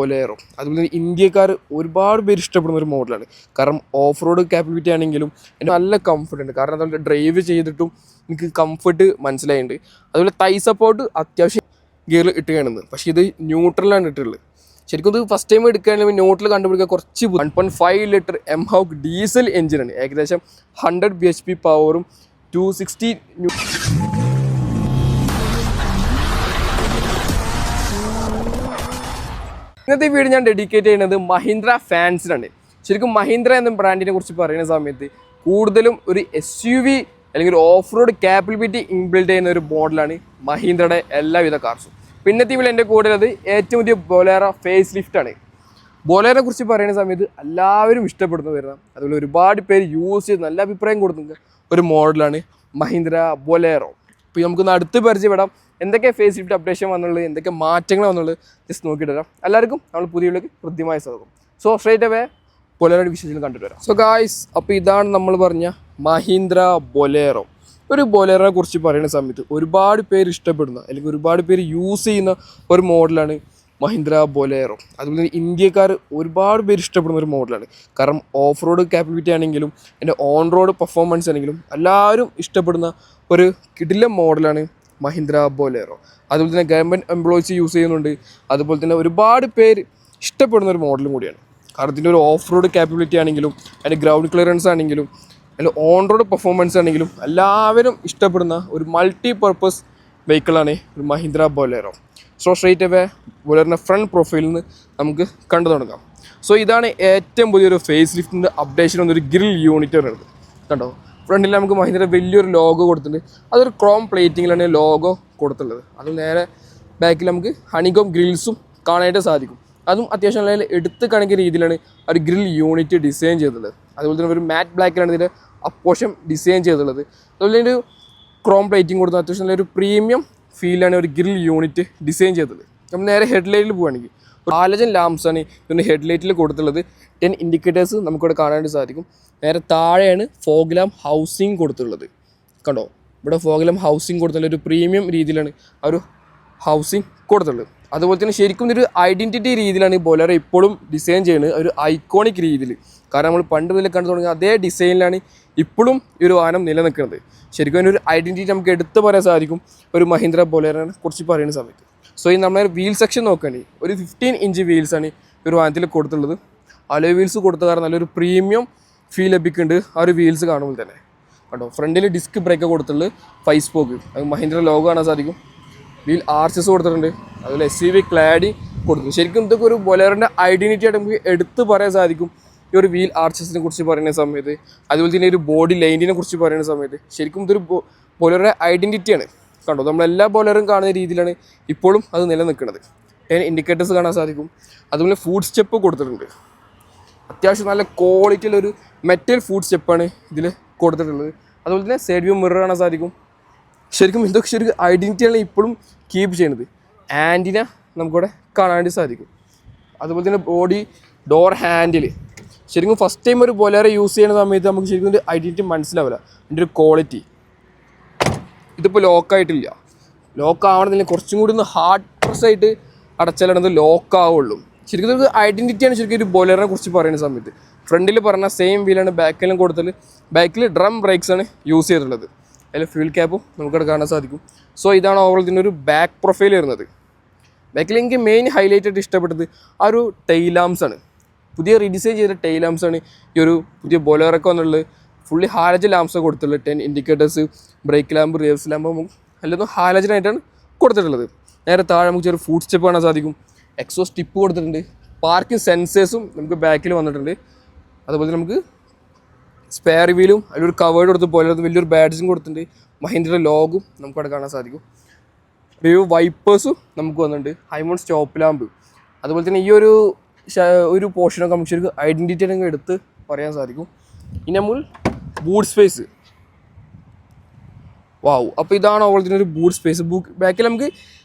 Bolero അതുപോലെ ഇന്ത്യക്കാർ ഒരുപാട് പേര് ഇഷ്ടപ്പെടുന്ന ഒരു മോഡലാണ്. കാരണം ഓഫ് റോഡ് കാപ്പബിലിറ്റി ആണെങ്കിലും നല്ല കംഫർട്ട് ഉണ്ട്. കാരണം അതുപോലെ ഡ്രൈവ് ചെയ്തിട്ടും എനിക്ക് കംഫർട്ട് മനസ്സിലായിട്ടുണ്ട്. അതുപോലെ തൈ സപ്പോർട്ട് അത്യാവശ്യം ഗിയറിൽ ഇട്ട് കാണുന്നത്. പക്ഷേ ഇത് ന്യൂട്രലാണ് ഇട്ടുള്ളത്. ശരിക്കും ഇത് ഫസ്റ്റ് ടൈം എടുക്കുകയാണെങ്കിൽ ന്യൂട്രൽ കണ്ടുപിടിക്കാൻ കുറച്ച് 1.5 ലിറ്റർ എംഹോക്ക് ഡീസൽ എഞ്ചിനാണ്. ഏകദേശം 100 bhp പവറും 260 ഇന്നത്തെ വീഡിയോ ഞാൻ ഡെഡിക്കേറ്റ് ചെയ്യുന്നത് മഹീന്ദ്ര ഫാൻസിനാണ്. ശരിക്കും മഹീന്ദ്ര എന്ന ബ്രാൻഡിനെ കുറിച്ച് പറയുന്ന സമയത്ത് കൂടുതലും ഒരു SUV അല്ലെങ്കിൽ ഒരു ഓഫ് റോഡ് കാപ്പബിലിറ്റി ഇൻബിൽഡ് ചെയ്യുന്ന ഒരു മോഡലാണ് മഹീന്ദ്രയുടെ എല്ലാവിധ കാർസും. പിന്നത്തെ വീഡിയോ എൻ്റെ കൂടെ ഉള്ളത് ഏറ്റവും പുതിയ ബൊലേറോ ഫേസ് ലിഫ്റ്റാണ്. ബൊലേറോയെ കുറിച്ച് പറയുന്ന സമയത്ത് എല്ലാവരും ഇഷ്ടപ്പെടുന്നു വരുന്ന, അതുപോലെ ഒരുപാട് പേര് യൂസ് ചെയ്ത് നല്ല അഭിപ്രായം കൊടുക്കുന്ന ഒരു മോഡലാണ് മഹീന്ദ്ര ബൊലേറോ. ഇപ്പോൾ നമുക്കൊന്ന് അടുത്ത് പരിചയപ്പെടാം എന്തൊക്കെ ഫേസ് ലിഫ്റ്റ് അപ്ഡേഷൻ വന്നുള്ളത്, എന്തൊക്കെ മാറ്റങ്ങൾ വന്നുള്ളത് ജസ്റ്റ് നോക്കിയിട്ട് വരാം. എല്ലാവർക്കും നമ്മൾ പുതിയ വീഡിയോക്ക് കൃത്യമായ സ്വാഗതം. സോ സ്ട്രേറ്റ് അവേ ബൊലേറോയുടെ വിശേഷങ്ങൾ കണ്ടിട്ട് വരാം. സോ ഗായ്സ്, അപ്പോൾ ഇതാണ് നമ്മൾ പറഞ്ഞ മഹീന്ദ്ര ബൊലേറോ. ഒരു ബൊലേറോയെ കുറിച്ച് പറയുന്ന സമയത്ത് ഒരുപാട് പേര് ഇഷ്ടപ്പെടുന്ന അല്ലെങ്കിൽ ഒരുപാട് പേര് യൂസ് ചെയ്യുന്ന ഒരു മോഡലാണ് മഹീന്ദ്ര ബൊലേറോ. അതുപോലെ ഇന്ത്യക്കാർ ഒരുപാട് പേര് ഇഷ്ടപ്പെടുന്ന ഒരു മോഡലാണ്. കാരണം ഓഫ് റോഡ് കാപ്പബിലിറ്റി ആണെങ്കിലും എൻ്റെ ഓൺ റോഡ് പെർഫോമൻസ് ആണെങ്കിലും എല്ലാവരും ഇഷ്ടപ്പെടുന്ന ഒരു കിടിലൻ മോഡലാണ് മഹീന്ദ്ര ബൊലേറോ. അതുപോലെ തന്നെ ഗവൺമെൻറ് എംപ്ലോയീസ് യൂസ് ചെയ്യുന്നുണ്ട്. അതുപോലെ തന്നെ ഒരുപാട് പേര് ഇഷ്ടപ്പെടുന്ന ഒരു മോഡലും കൂടിയാണ്. കാരണം ഇതിൻ്റെ ഒരു ഓഫ് റോഡ് കാപ്പബിലിറ്റി ആണെങ്കിലും അതിൻ്റെ ഗ്രൗണ്ട് ക്ലിയറൻസ് ആണെങ്കിലും അതിൻ്റെ ഓൺ റോഡ് പെർഫോമൻസ് ആണെങ്കിലും എല്ലാവരും ഇഷ്ടപ്പെടുന്ന ഒരു മൾട്ടി പർപ്പസ് വെഹിക്കിളാണ് ഒരു Mahindra Bolero. So straight away ബൊലേറിൻ്റെ ഫ്രണ്ട് പ്രൊഫൈലിൽ നിന്ന് നമുക്ക് കണ്ടു തുടങ്ങാം. സോ ഇതാണ് ഏറ്റവും പുതിയൊരു ഫേസ് ലിഫ്റ്റിൻ്റെ അപ്ഡേഷൻ വന്നൊരു ഗ്രിൽ യൂണിറ്റ് വരുന്നത്. കണ്ടോ, ഫ്രണ്ടിൽ നമുക്ക് മഹീന്ദ്ര വലിയൊരു ലോഗോ കൊടുത്തിട്ടുണ്ട്. അതൊരു ക്രോം പ്ലേറ്റിങ്ങിലാണ് ലോഗോ കൊടുത്തുള്ളത്. അത് നേരെ ബാക്കിൽ നമുക്ക് ഹണികോം ഗ്രിൽസും കാണാനായിട്ട് സാധിക്കും. അതും അത്യാവശ്യം നല്ല എടുത്ത് കാണിക്കുന്ന രീതിയിലാണ് ഒരു ഗ്രിൽ യൂണിറ്റ് ഡിസൈൻ ചെയ്തിട്ടുള്ളത്. അതുപോലെ തന്നെ ഒരു മാറ്റ് ബ്ലാക്കിലാണ് ഇതിൻ്റെ അപ്പോഷൻ ഡിസൈൻ ചെയ്തിട്ടുള്ളത്. അതുപോലെ തന്നെ ഒരു ക്രോം പ്ലേറ്റിംഗ് കൊടുത്ത് അത്യാവശ്യം നല്ലൊരു പ്രീമിയം ഫീലാണ് ഒരു ഗ്രിൽ യൂണിറ്റ് ഡിസൈൻ ചെയ്തത്. നമ്മൾ നേരെ ഹെഡ്ലൈറ്റിൽ പോവുകയാണെങ്കിൽ ഹാലജൻ ലാംപ്സാണ് ഇതിൻ്റെ ഹെഡ്ലൈറ്റിൽ കൊടുത്തുള്ളത്. 10 ഇൻഡിക്കേറ്റേഴ്സ് നമുക്കിവിടെ കാണാനായിട്ട് സാധിക്കും. നേരെ താഴെയാണ് ഫോഗ് ലാമ്പ് ഹൗസിങ് കൊടുത്തുള്ളത്. കണ്ടോ, ഇവിടെ ഫോഗ് ലാമ്പ് ഹൗസിങ് കൊടുത്തുള്ള ഒരു പ്രീമിയം രീതിയിലാണ് ആ ഒരു ഹൗസിങ് കൊടുത്തുള്ളത്. അതുപോലെ തന്നെ ശരിക്കും ഒരു ഐഡൻറ്റിറ്റി രീതിയിലാണ് ഈ ബൊലേറോ ഇപ്പോഴും ഡിസൈൻ ചെയ്യുന്നത്, ഒരു ഐക്കോണിക് രീതിയിൽ. കാരണം നമ്മൾ പണ്ട് മുതൽ കണ്ടു തുടങ്ങിയ അതേ ഡിസൈനിലാണ് ഇപ്പോഴും ഈ ഒരു വാഹനം നിലനിൽക്കുന്നത്. ശരിക്കും അതിനൊരു ഐഡൻറ്റിറ്റി നമുക്ക് എടുത്ത് പറയാൻ സാധിക്കും ഒരു മഹീന്ദ്ര ബൊലേറോനെ കുറിച്ച് പറയുന്ന സമയത്ത്. സോ ഈ നമ്മളെ വീൽ സെക്ഷൻ നോക്കുകയാണെങ്കിൽ ഒരു 15 ഇഞ്ച് വീൽസാണ് ഈ ഒരു വാഹനത്തിൽ കൊടുത്തുള്ളത്. അലോയ് വീൽസ് കൊടുത്ത കാരണം നല്ലൊരു പ്രീമിയം ഫീൽ ലഭിക്കുന്നുണ്ട് ആ ഒരു വീൽസ് കാണുമ്പോൾ തന്നെ. കണ്ടോ, ഫ്രണ്ടിൽ ഡിസ്ക് ബ്രേക്ക് കൊടുത്തുള്ളത് 5 സ്പോക്ക്, അത് മഹീന്ദ്ര ലോഗോ കാണാൻ സാധിക്കും. വീൽ ആർച്ചസ് കൊടുത്തിട്ടുണ്ട്. അതുപോലെ SUV ക്ലാഡിങ് കൊടുത്തു. ശരിക്കും ഇതൊക്കെ ഒരു ബൊലേറോൻ്റെ ഐഡൻറ്റിറ്റി ആയിട്ട് നമുക്ക് എടുത്ത് പറയാൻ സാധിക്കും ഈ ഒരു വീൽ ആർച്ചസിനെ കുറിച്ച് പറയുന്ന സമയത്ത്. അതുപോലെ തന്നെ ഒരു ബോഡി ലൈനിനെ കുറിച്ച് പറയുന്ന സമയത്ത് ശരിക്കും ഇതൊരു ബൊലേറോയുടെ ഐഡൻറ്റിറ്റിയാണ്. കണ്ടോ, നമ്മളെല്ലാ ബൊലേറോയും കാണുന്ന രീതിയിലാണ് ഇപ്പോഴും അത് നിലനിൽക്കുന്നത്. 10 ഇൻഡിക്കേറ്റേഴ്സ് കാണാൻ സാധിക്കും. അതുപോലെ ഫുഡ് സ്റ്റെപ്പ് കൊടുത്തിട്ടുണ്ട്. അത്യാവശ്യം നല്ല ക്വാളിറ്റിയിലൊരു മെറ്റൽ ഫുഡ് സ്റ്റെപ്പാണ് ഇതിൽ കൊടുത്തിട്ടുള്ളത്. അതുപോലെ തന്നെ സൈഡ് വ്യൂ മിറർ കാണാൻ സാധിക്കും. ശരിക്കും ഇതൊക്കെ ശരിക്കും ഐഡൻറ്റിറ്റിയാണ് ഇപ്പോഴും കീപ്പ് ചെയ്യുന്നത്. ആൻറ്റിന നമുക്കിവിടെ കാണാനായിട്ട് സാധിക്കും. അതുപോലെ തന്നെ ബോഡി ഡോർ ഹാൻഡിൽ ശരിക്കും ഫസ്റ്റ് ടൈം ഒരു ബൊലേറോ യൂസ് ചെയ്യുന്ന സമയത്ത് നമുക്ക് ശരിക്കും ഒരു ഐഡൻറ്റിറ്റി മനസ്സിലാവില്ല, അതിൻ്റെ ഒരു ക്വാളിറ്റി. ഇതിപ്പോൾ ലോക്കായിട്ടില്ല. ലോക്ക് ആവണമെന്നില്ല, കുറച്ചും കൂടി ഒന്ന് ഹാർഡ് പ്രസ്സായിട്ട് അടച്ചാലാണ് ഇത് ലോക്ക് ആവുള്ളൂ. ശരിക്കും ഒരു ഐഡൻറ്റിറ്റിയാണ് ശരിക്കും ഒരു ബൊലേറോനെ കുറിച്ച് പറയുന്ന സമയത്ത്. ഫ്രണ്ടിൽ പറഞ്ഞ സെയിം വീലാണ് ബാക്കിലും കൊടുത്തത്. ബാക്കിൽ ഡ്രം ബ്രേക്സാണ് യൂസ് ചെയ്തിട്ടുള്ളത്. അതിൽ ഫ്യൂൽ ക്യാപ്പും നമുക്കവിടെ കാണാൻ സാധിക്കും. സോ ഇതാണ് ഓവറോൾ ഇതിൻ്റെ ഒരു ബാക്ക് പ്രൊഫൈൽ വരുന്നത്. ബാക്കിൽ എനിക്ക് മെയിൻ ഹൈലൈറ്റ് ആയിട്ട് ഇഷ്ടപ്പെട്ടത് ആ ഒരു ടെയിൽ ലാംപ്സാണ്. പുതിയ റീഡിസൈൻ ചെയ്ത ടെയിൽ ലാംപ്സാണ് ഈ ഒരു പുതിയ ബൊലേറോക്ക് വന്നുള്ളത്. ഫുള്ളി ഹാലജൻ ലാംപ്സാണ് കൊടുത്തിട്ടുള്ളത്. 10 indicators, brake lamp, reverse lamp എല്ലാം ഹാലജനായിട്ടാണ് കൊടുത്തിട്ടുള്ളത്. നേരെ താഴെ നമുക്ക് ചെറിയ ഫുഡ് സ്റ്റെപ്പ് കാണാൻ സാധിക്കും. എക്സോസ്റ്റ് ടിപ്പ് കൊടുത്തിട്ടുണ്ട്. പാർക്കിംഗ് സെൻസേഴ്സും നമുക്ക് ബാക്കിൽ വന്നിട്ടുണ്ട്. അതുപോലെ നമുക്ക് സ്പെയർ വീലും അതിലൊരു കവേർഡ് കൊടുത്ത് പോലെ വലിയൊരു ബാഡ്ജും കൊടുത്തിട്ടുണ്ട്. മഹീന്ദ്രയുടെ ലോഗും നമുക്കവിടെ കാണാൻ സാധിക്കും. റിവ്യൂ വൈപ്പേഴ്സും നമുക്ക് വന്നിട്ടുണ്ട്. High mount stop lamp. അതുപോലെ തന്നെ ഈ ഒരു പോർഷനൊക്കെ നമുക്ക് ശരിക്കും ഐഡൻറ്റിറ്റി ഒക്കെ എടുത്ത് പറയാൻ സാധിക്കും. ഇനി നമ്മൾ ബൂട്ട് സ്പേസ്, വാവ്. അപ്പോൾ ഇതാണ് അതുപോലെ ഒരു ബൂട്ട് സ്പേസ്. ബാക്കിൽ നമുക്ക്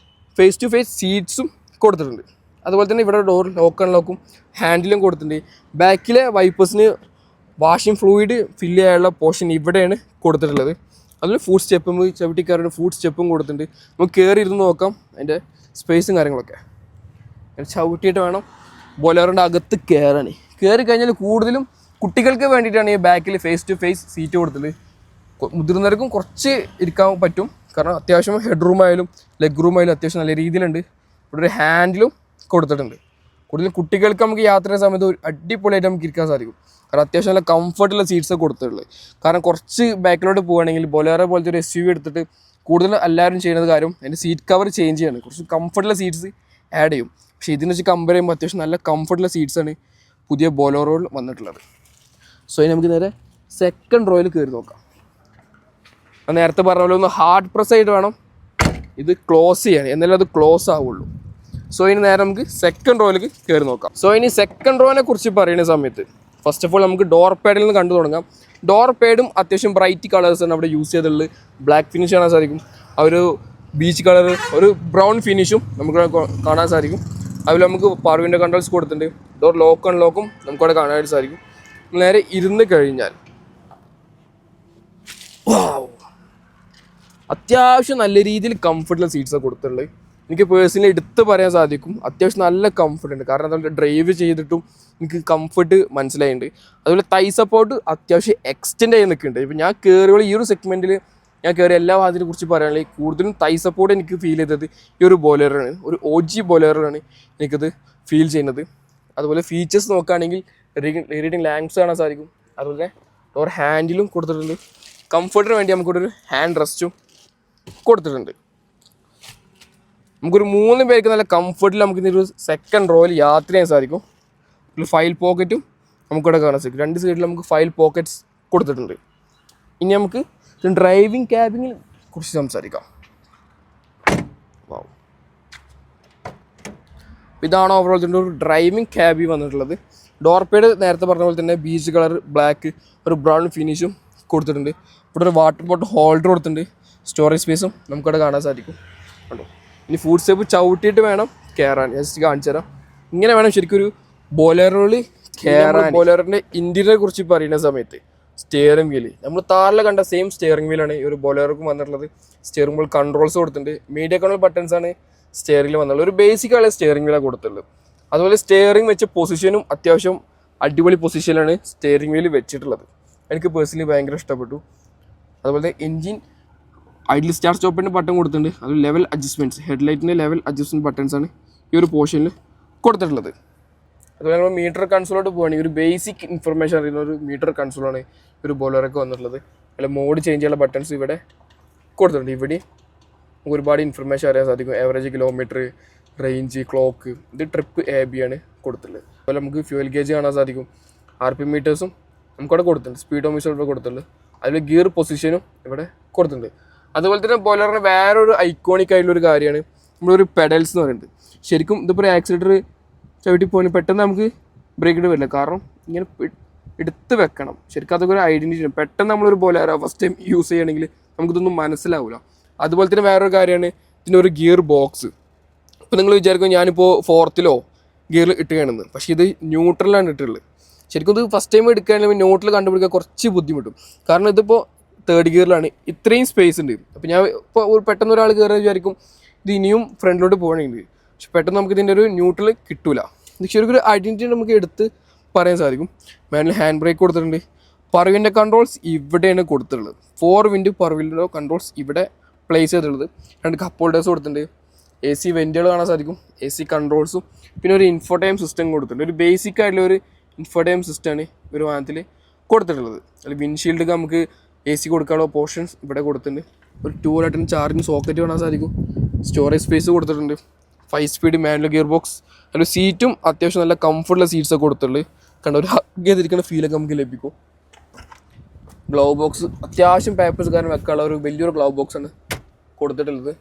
ഫേസ് ടു ഫേസ് സീറ്റ്സും കൊടുത്തിട്ടുണ്ട്. അതുപോലെ തന്നെ ഇവിടെ ഡോർ ലോക്ക് അൺലോക്കും ഹാൻഡിലും കൊടുത്തിട്ടുണ്ട്. ബാക്കിലെ വൈപ്പേഴ്സിന് വാഷിംഗ് ഫ്ലൂയിഡ് ഫില്ല് ചെയ്യാനുള്ള പോർഷൻ ഇവിടെയാണ് കൊടുത്തിട്ടുള്ളത്. അതിൽ ഫുഡ് സ്റ്റെപ്പും ചവിട്ടിക്കയറിന് ഫുഡ് സ്റ്റെപ്പും കൊടുത്തിട്ടുണ്ട്. നമുക്ക് കയറി ഇരുന്ന് നോക്കാം അതിൻ്റെ സ്പേസും കാര്യങ്ങളൊക്കെ. ചവിട്ടിയിട്ട് വേണം ബൊലേറോൻ്റെ അകത്ത് കയറാണ്. കയറി കഴിഞ്ഞാൽ കൂടുതലും കുട്ടികൾക്ക് വേണ്ടിയിട്ടാണ് ഈ ബാക്കിൽ ഫേസ് ടു ഫേസ് സീറ്റ് കൊടുത്തത്. മുതിർന്നവർക്കും കുറച്ച് ഇരിക്കാൻ പറ്റും, കാരണം അത്യാവശ്യം ഹെഡ് റൂമായാലും ലെഗ് റൂമായാലും അത്യാവശ്യം നല്ല രീതിയിലുണ്ട്. ഇവിടെ ഒരു ഹാൻഡിലും കൊടുത്തിട്ടുണ്ട്. കൂടുതലും കുട്ടികൾക്ക് നമുക്ക് യാത്ര ചെയ്യുന്ന സമയത്ത് ഒരു അടിപൊളിയായിട്ട് നമുക്ക് ഇരിക്കാൻ സാധിക്കും. കാരണം അത്യാവശ്യം നല്ല കംഫർട്ടുള്ള സീറ്റ്സ് കൊടുത്തിട്ടുള്ളത്. കാരണം കുറച്ച് ബാക്കിലോട്ട് പോകുകയാണെങ്കിൽ ബൊലേറോ പോലത്തെ ഒരു SUV എടുത്തിട്ട് കൂടുതലും എല്ലാവരും ചെയ്യുന്നത് കാര്യം അതിൻ്റെ സീറ്റ് കവർ ചേഞ്ച് ചെയ്യാണ്, കുറച്ച് കംഫർട്ടുള്ള സീറ്റ്സ് ആഡ് ചെയ്യും. പക്ഷേ ഇതിനെ വെച്ച് കമ്പയർ ചെയ്യുമ്പോൾ അത്യാവശ്യം നല്ല കംഫർട്ടുള്ള സീറ്റ്സാണ് പുതിയ ബൊലേറോയിൽ വന്നിട്ടുള്ളത്. സോ ഇനി നമുക്ക് നേരെ സെക്കൻഡ് റോയിൽ കയറി നോക്കാം. നേരത്തെ പറഞ്ഞ പോലെ ഒന്ന് ഹാർഡ് പ്രസ് ആയിട്ട് വേണം ഇത് ക്ലോസ് ചെയ്യാൻ, എന്നാലും അത് ക്ലോസ് ആവുള്ളൂ. സോ ഇനി നേരെ നമുക്ക് സെക്കൻഡ് റോയിലേക്ക് കയറി നോക്കാം. സോ ഇനി സെക്കൻഡ് റോയിനെ കുറിച്ച് പറയുന്ന സമയത്ത് ഫസ്റ്റ് ഓഫ് ഓൾ നമുക്ക് ഡോർ പാഡിൽ നിന്ന് കണ്ടു തുടങ്ങാം. ഡോർ പാഡും അത്യാവശ്യം ബ്രൈറ്റ് കളേഴ്സാണ് അവിടെ യൂസ് ചെയ്തിട്ടുള്ളത്. ബ്ലാക്ക് ഫിനിഷ് കാണാൻ സാധിക്കും, ആ ഒരു ബീച്ച് കളർ, ഒരു ബ്രൗൺ ഫിനിഷും നമുക്ക് കാണാൻ സാധിക്കും. അതിൽ നമുക്ക് പവർ വിൻഡോ കൺട്രോൾസ് കൊടുത്തിട്ടുണ്ട്. ഡോർ ലോക്ക് അൺലോക്കും നമുക്കവിടെ കാണാനായിട്ട് സാധിക്കും. നേരെ ഇരുന്ന് കഴിഞ്ഞാൽ അത്യാവശ്യം നല്ല രീതിയിൽ കംഫർട്ടുള്ള സീറ്റ്സാണ് കൊടുത്തിട്ടുള്ളത്. എനിക്ക് പേഴ്സണലി എടുത്ത് പറയാൻ സാധിക്കും അത്യാവശ്യം നല്ല കംഫർട്ട് ഉണ്ട്. കാരണം അതുകൊണ്ട് ഡ്രൈവ് ചെയ്തിട്ടും എനിക്ക് കംഫർട്ട് മനസ്സിലായിട്ടുണ്ട്. അതുപോലെ തൈ സപ്പോർട്ട് അത്യാവശ്യം എക്സ്റ്റെൻഡ് ആയി നിൽക്കുന്നുണ്ട്. ഇപ്പോൾ ഞാൻ കയറിയുള്ള ഈ ഒരു സെഗ്മെൻറ്റിൽ ഞാൻ കയറിയ എല്ലാ വാതിനെ കുറിച്ച് പറയുകയാണെങ്കിൽ കൂടുതലും തൈ സപ്പോർട്ട് എനിക്ക് ഫീൽ ചെയ്തത് ഈ ഒരു ബൊലേറോയാണ്, ഒരു OG ബൊലേറോയാണ് എനിക്കത് ഫീൽ ചെയ്യുന്നത്. അതുപോലെ ഫീച്ചേഴ്സ് നോക്കുകയാണെങ്കിൽ റീഡിങ് ലാംഗ്സ് കാണാൻ സാധിക്കും. അതുപോലെ ഡോർ ഹാൻഡിലും കൊടുത്തിട്ടുണ്ട്. കംഫർട്ടിന് വേണ്ടി നമുക്കിവിടെ ഒരു ഹാൻഡ് റെസ്റ്റും കൊടുത്തിട്ടുണ്ട്. നമുക്കൊരു 3 പേർക്ക് നല്ല കംഫർട്ടിൽ നമുക്ക് ഇതിൻ്റെ ഒരു സെക്കൻഡ് റോയിൽ യാത്ര ചെയ്യാൻ സാധിക്കും. ഒരു ഫയൽ പോക്കറ്റും നമുക്കിവിടെ കാണാൻ സാധിക്കും. 2 സൈഡിൽ നമുക്ക് ഫയൽ പോക്കറ്റ്സ് കൊടുത്തിട്ടുണ്ട്. ഇനി നമുക്ക് ഡ്രൈവിംഗ് ക്യാബിനെ കുറിച്ച് സംസാരിക്കാം. ഇതാണ് ഓവറോൾ ഇതിൻ്റെ ഒരു ഡ്രൈവിംഗ് ക്യാബിൽ വന്നിട്ടുള്ളത്. ഡോർ പാഡ് നേരത്തെ പറഞ്ഞ പോലെ തന്നെ ബീച്ച് കളർ ബ്ലാക്ക് ഒരു ബ്രൗൺ ഫിനിഷും കൊടുത്തിട്ടുണ്ട്. ഇവിടെ ഒരു വാട്ടർ ബോട്ടിൽ ഹോൾഡർ കൊടുത്തിട്ടുണ്ട്. സ്റ്റോറേജ് സ്പേസും നമുക്കവിടെ കാണാൻ സാധിക്കും. കണ്ടോ, ഇനി ഫുഡ് സ്റ്റെപ്പ് ചവിട്ടിയിട്ട് വേണം കയറാൻ. ജസ്റ്റ് കാണിച്ചു തരാം. ഇങ്ങനെ വേണം ശരിക്കും ഒരു ബൊലേറോയിൽ കയറാൻ. ബൊലേറോൻ്റെ ഇൻറ്റീരിയറെ കുറിച്ച് പറയുന്ന സമയത്ത് സ്റ്റിയറിംഗ് വീല് നമ്മൾ താഴെ കണ്ട സെയിം സ്റ്റിയറിംഗ് വീലാണ് ഈ ഒരു ബൊലേറോക്കും വന്നിട്ടുള്ളത്. സ്റ്റിയറിംഗ് വീൽ കൺട്രോൾസ് കൊടുത്തിട്ടുണ്ട്. മീഡിയ കൺട്രോൾ ബട്ടൺസാണ് സ്റ്റിയറിംഗിൽ വന്നിട്ടുള്ളത്. ഒരു ബേസിക്കായുള്ള സ്റ്റിയറിംഗ് വീലാണ് കൊടുത്തിട്ടുള്ളത്. അതുപോലെ സ്റ്റിയറിംഗ് വെച്ച പൊസിഷനും അത്യാവശ്യം അടിപൊളി പൊസിഷനിലാണ് സ്റ്റിയറിംഗ് വീല് വെച്ചിട്ടുള്ളത്. എനിക്ക് പേഴ്സണലി ഭയങ്കര ഇഷ്ടപ്പെട്ടു. അതുപോലെ എൻജിൻ ഐഡിൽ സ്റ്റാർട്ട് സ്റ്റോപ്പിൻ്റെ ബട്ടൺ കൊടുത്തിട്ടുണ്ട്. അത് ലെവൽ അഡ്ജസ്റ്റ്മെൻറ്റ്സ്, ഹെഡ്ലൈറ്റിൻ്റെ ലെവൽ അഡ്ജസ്റ്റ്മെൻറ്റ് ബട്ടൺസാണ് ഈ ഒരു പോർഷനിൽ കൊടുത്തിട്ടുള്ളത്. അതുപോലെ നമ്മൾ മീറ്റർ കൺസോളോട്ട് പോവുകയാണെങ്കിൽ ഒരു ബേസിക് ഇൻഫർമേഷൻ അറിയുന്ന ഒരു മീറ്റർ കൺസോളാണ് ഒരു ബൊലേറോക്ക് വന്നിട്ടുള്ളത്. അതിൽ മോഡ് ചേഞ്ച് ചെയ്യാനുള്ള ബട്ടൺസ് ഇവിടെ കൊടുത്തിട്ടുണ്ട്. ഇവിടെ നമുക്ക് ഒരുപാട് ഇൻഫർമേഷൻ അറിയാൻ സാധിക്കും. ആവറേജ് കിലോമീറ്റർ, റേഞ്ച്, ക്ലോക്ക്, ഇത് ട്രിപ്പ് AB ആണ് കൊടുത്തിട്ടുള്ളത്. അതുപോലെ നമുക്ക് ഫ്യൂൽ ഗേജ് കാണാൻ സാധിക്കും. RPM മീറ്റേഴ്സും നമുക്കവിടെ കൊടുത്തിട്ടുണ്ട്. സ്പീഡോമീറ്റർ ഇവിടെ കൊടുത്തിട്ടുണ്ട്. അതിൽ ഗിയർ പൊസിഷനും ഇവിടെ കൊടുത്തിട്ടുണ്ട്. അതുപോലെ തന്നെ ബൊലേറോയുടെ വേറൊരു ഐക്കോണിക് ആയിട്ടുള്ളൊരു കാര്യമാണ് നമ്മളൊരു പെഡൽസ് എന്ന് പറയുന്നത്. ശരിക്കും ഇതിപ്പോൾ ഒരു ആക്സിലേറ്റർ ചവിട്ടി പോകുന്നത് പെട്ടെന്ന് നമുക്ക് ബ്രേക്ക് ഇട്ട് വരില്ല, കാരണം ഇങ്ങനെ എടുത്ത് വെക്കണം. ശരിക്കും അതൊക്കെ ഒരു ഐഡൻറ്റിറ്റി. പെട്ടെന്ന് നമ്മളൊരു ബൊലേറോ ഫസ്റ്റ് ടൈം യൂസ് ചെയ്യണമെങ്കിൽ നമുക്കിതൊന്നും മനസ്സിലാവില്ല. അതുപോലെ തന്നെ വേറൊരു കാര്യമാണ് ഇതിൻ്റെ ഒരു ഗിയർ ബോക്സ്. ഇപ്പോൾ നിങ്ങൾ വിചാരിക്കും ഞാനിപ്പോൾ 4th ഗിയർ ഇട്ടുകയാണെന്ന്, പക്ഷേ ഇത് ന്യൂട്രലാണ് ഇട്ടുള്ളത്. ശരിക്കും ഇത് ഫസ്റ്റ് ടൈം എടുക്കുകയാണെങ്കിൽ ന്യൂട്രൽ കണ്ടുപിടിക്കാൻ കുറച്ച് ബുദ്ധിമുട്ടും, കാരണം ഇതിപ്പോൾ 3rd ഗിയറിലാണ്. ഇത്രയും സ്പേസ് ഉണ്ട്. അപ്പോൾ ഞാൻ ഇപ്പോൾ പെട്ടെന്ന് ഒരാൾ കയറാൻ വിചാരിക്കും ഇത് ഇനിയും ഫ്രണ്ടിലോട്ട് പോകണമെങ്കിൽ, പക്ഷെ പെട്ടെന്ന് നമുക്ക് ഇതിൻ്റെ ഒരു ന്യൂട്രൽ കിട്ടില്ല. ഇത് ശരിക്കും ഒരു ഐഡൻറ്റിറ്റി നമുക്ക് എടുത്ത് പറയാൻ സാധിക്കും. മാനുവൽ ഹാൻഡ് ബ്രേക്ക് കൊടുത്തിട്ടുണ്ട്. പവർ വിൻഡോ കൺട്രോൾസ് ഇവിടെയാണ് കൊടുത്തിട്ടുള്ളത്. 4 വിൻഡോ പവർ വിൻഡോ കൺട്രോൾസ് ഇവിടെ പ്ലേസ് ചെയ്തിട്ടുള്ളത്. 2 കപ്പ് ഹോൾഡേഴ്സ് കൊടുത്തിട്ടുണ്ട്. AC വെൻറ്റുകൾ കാണാൻ സാധിക്കും. AC കൺട്രോൾസും പിന്നെ ഒരു ഇൻഫോടൈം സിസ്റ്റം കൊടുത്തിട്ടുണ്ട്. ഒരു ബേസിക് ആയിട്ടുള്ള ഒരു ഇൻഫോടൈം സിസ്റ്റമാണ് ഒരു വാഹനത്തിൽ കൊടുത്തിട്ടുള്ളത്. അതിൽ വിൻഷീൽഡ് നമുക്ക് AC കൊടുക്കാനുള്ള പോർഷൻസ് ഇവിടെ കൊടുത്തിട്ടുണ്ട്. ഒരു 2 വോൾട്ടിന് ചാർജിങ് സോക്കറ്റ് കാണാൻ സാധിക്കും. സ്റ്റോറേജ് സ്പേസ് കൊടുത്തിട്ടുണ്ട്. 5 സ്പീഡ് മാനുവൽ ഗിയർ ബോക്സ്. അതിൽ സീറ്റും അത്യാവശ്യം നല്ല കംഫർട്ടുള്ള സീറ്റ്സൊക്കെ കൊടുത്തിട്ടുള്ളത്. കണ്ട ഒരു ഹഗ് ചെയ്തിരിക്കുന്ന ഫീലൊക്കെ നമുക്ക് ലഭിക്കും. ഗ്ലൗ ബോക്സ് അത്യാവശ്യം പേപ്പേഴ്സ് കാരണം വെക്കാനുള്ള ഒരു വലിയൊരു ഗ്ലൗ ബോക്സാണ് കൊടുത്തിട്ടുള്ളത്.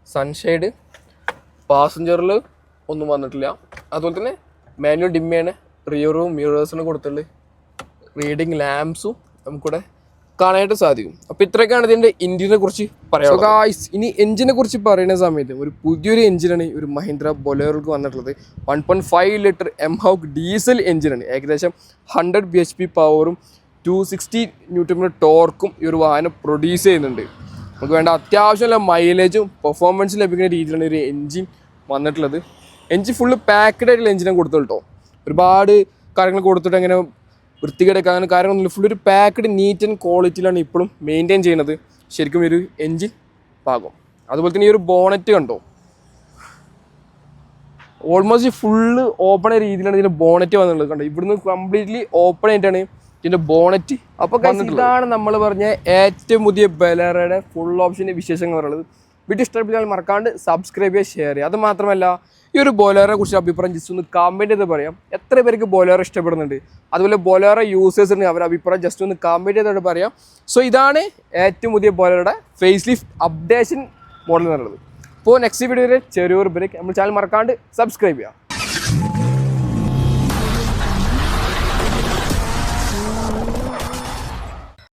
സൺഷെയ്ഡ് പാസഞ്ചറിൽ ഒന്നും വന്നിട്ടില്ല. അതുപോലെ തന്നെ മാനുവൽ ഡിമ്മയാണ് റിയറും മിറേഴ്സിന് കൊടുത്തിട്ടുള്ളത്. റീഡിങ് ലാംപ്സും നമുക്കിവിടെ കാണാനായിട്ട് സാധിക്കും. അപ്പോൾ ഇത്രയൊക്കെയാണ് ഇതിൻ്റെ എഞ്ചിനെ കുറിച്ച് പറയാം. ഗായ്സ്, ഇനി എഞ്ചിനെ കുറിച്ച് പറയുന്ന സമയത്ത് ഒരു പുതിയൊരു എഞ്ചിനാണ് ഒരു മഹീന്ദ്ര ബൊലേറോക്ക് വന്നിട്ടുള്ളത്. 1.5 ലിറ്റർ MHOG ഡീസൽ എഞ്ചിനാണ്. ഏകദേശം 100 bhp പവറും 260 Nm ടോർക്കും ഈ ഒരു വാഹനം പ്രൊഡ്യൂസ് ചെയ്യുന്നുണ്ട്. നമുക്ക് വേണ്ട അത്യാവശ്യമുള്ള മൈലേജും പെർഫോമൻസും ലഭിക്കുന്ന രീതിയിലാണ് ഒരു എഞ്ചിൻ വന്നിട്ടുള്ളത്. എഞ്ചിൻ ഫുള്ള് പാക്ക്ഡ് ആയിട്ടുള്ള എഞ്ചിനാണ് കൊടുത്തു കേട്ടോ. ഒരുപാട് കാര്യങ്ങൾ കൊടുത്തിട്ട് അങ്ങനെ വൃത്തികേടൊക്കെ അങ്ങനെ കാര്യങ്ങളൊന്നുമില്ല. ഫുൾ ഒരു പാക്ക്ഡ് നീറ്റ് ആൻഡ് ക്വാളിറ്റിയിലാണ് ഇപ്പോഴും മെയിൻറ്റെയിൻ ചെയ്യുന്നത് ശരിക്കും ഒരു എഞ്ചിൻ ഭാഗം. അതുപോലെ തന്നെ ഈ ഒരു ബോണറ്റ് കണ്ടോ, ഓൾമോസ്റ്റ് ഫുള്ള് ഓപ്പൺ ആയ രീതിയിലാണ് ഇതിൻ്റെ ബോണറ്റ് വന്നിട്ടുള്ളത്. കണ്ടോ, ഇവിടുന്ന് കംപ്ലീറ്റ്ലി ഓപ്പൺ ആയിട്ടാണ് ഇതിൻ്റെ ബോണറ്റ്. അപ്പോൾ ഇതാണ് നമ്മൾ പറഞ്ഞ ഏറ്റവും പുതിയ ബൊലേറോയുടെ ഫുൾ ഓപ്ഷൻ്റെ വിശേഷങ്ങൾ പറയുന്നത്. വീഡിയോ ഇഷ്ടപ്പെട്ടാൽ മറക്കാണ്ട് സബ്സ്ക്രൈബ് ചെയ്യുക, ഷെയർ ചെയ്യുക. അത് മാത്രമല്ല ഈ ഒരു ബൊലേറോയെ കുറിച്ച് അഭിപ്രായം ജസ്റ്റ് ഒന്ന് കമൻറ്റ് ചെയ്ത് പറയാം. എത്ര പേർക്ക് ബൊലേറോ ഇഷ്ടപ്പെടുന്നുണ്ട്, അതുപോലെ ബൊലേറോ യൂസേഴ്സിന് അവരുടെ അഭിപ്രായം ജസ്റ്റ് ഒന്ന് കമൻറ്റ് ചെയ്തോട് പറയാം. സോ ഇതാണ് ഏറ്റവും പുതിയ ബൊലേറോയുടെ ഫേസ് ലിഫ്റ്റ് അപ്ഡേഷൻ മോഡൽ എന്നുള്ളത്. അപ്പോൾ നെക്സ്റ്റ് വീഡിയോയിൽ ചെറിയൊരു ബ്രേക്ക്. നമ്മൾ ചാനൽ മറക്കാണ്ട് സബ്സ്ക്രൈബ് ചെയ്യുക.